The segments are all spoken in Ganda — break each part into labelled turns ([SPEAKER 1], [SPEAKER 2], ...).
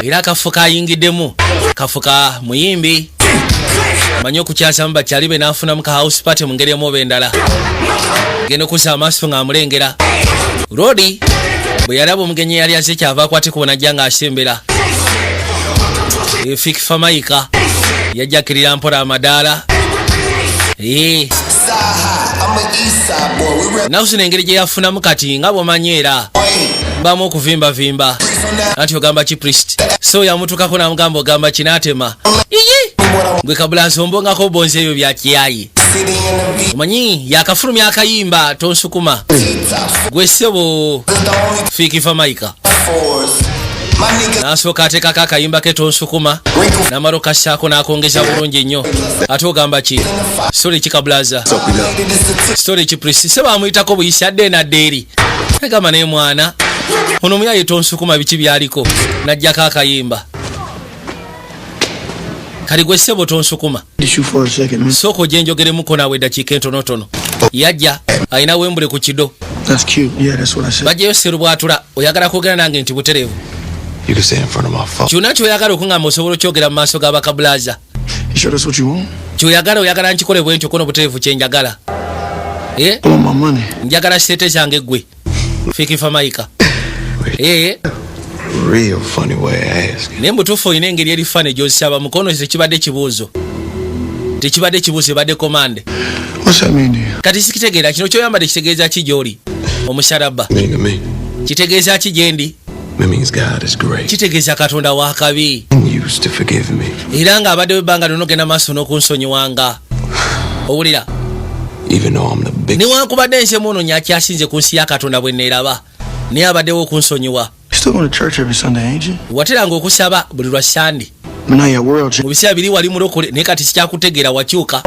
[SPEAKER 1] era akafuka ayingiddemu kafuka muyimbi manyi okukyasa mu bakyali be n'afunamu ka house party mu ngeri emu oba endala genda okussa amaaso ng'amulengera Rodi bwe yalaba omugenyi yali aze kyava akwate ku bonajja ng'asembera Fikifa Maika yajja akkirira mpola amadaala nakusina engeri gye yafunamu kati nga bw'omanyi era bamu okuvimbavimba anti ogamba ki priest so yamutukako namugamba ogamba kinaatema gwe kabula nsombongako bonzi ebyo bya kiyayi omanyi yakafulumya akayimba tonsukuma gwe ssebo Fikifa Maika nasooka ateekako akayimba ke tonsukuma namala okassaako n'akongeza bulungi nnyo ate ogamba ki story kikabulaza story kiprisi se bamuyitako buyisi adde nadde eri agamba naye mwana ono muyaye tonsukuma biki byaliko najjako akayimba kali gwe ssebo tonsukuma sooka ogye njogeremuko naawe eddakiika entonotono yajja alina wembule ku kido bajjayo serubwatula oyagala kwogera nange nti butereevu kyonna kyoyagala okuŋŋamba osobola okyogera mu maaso g'abakabulaza kyoyagala nkikole bwe ntyo kono butereevu kyenjagala njagala sente zange gwe Fikifa Maika naye mutuufu olina engeri eri fane gy'ozisaba mukono tekibadde kibuuzo ebadde komande kati sikitegeera kino kyoyambadde kitegeeza ki gy'oli omusalaba kitegeeza ki gyendi kitegeeza Katonda wa kabi era ng'abaddewo ebbanga lyonna ogenda maaso n'okunsonyiwanga owulira newankubadde nsemu ono nyakyasinze ku nsi ya Katonda bwe neeraba naye abaddewo okunsonyiwa wateranga okusaba buli lwa Sande mu biseera biri wali mulokole naye kati sikyakutegeera wakyuka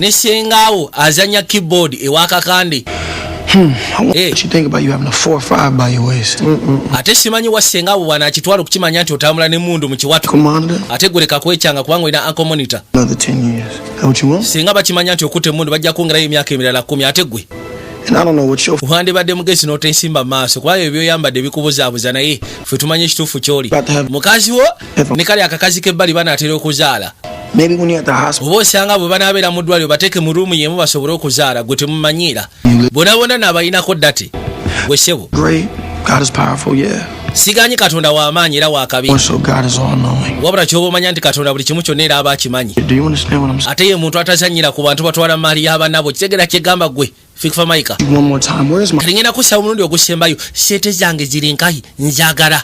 [SPEAKER 1] ne sengaawo azanya keyboard ewakakande ate simanyi wasengaawo bwana akitwala okukimanya nti otambula n'emmundu mu kiwato ate gwereka kwekyanga kubanga olina uncle monitor singa bakimanya nti okutte emmundu bajja kwongerayo emyaka emirala 10 ate gwe wandibadde mugezi n'otensimba mu maaso kubanga ebyo byoyambadde bikubuzaabuza naye ffe tumanye ekituufu ky'oli mukazi wo ne kale akakazi k'ebbali banaatera okuzaala oba osanga bwe banaabeera mu ddwaliro bateeke mu ruumu yemu basobole okuzaala gwe temumanyiira bonabona naabayinako ddate gwe ssebo siganyi Katonda w'amaanyi era wakabi wabula kyoba omanya nti Katonda buli kimu kyonna era aba akimanyi ate ye muntu atazanyira ku bantu batwala maali y'abanabo kitegeera kyegamba gwe Fikifa Maika kati ngenda kusaba omulundi ogusembayo sente zange ziri nkayi njagala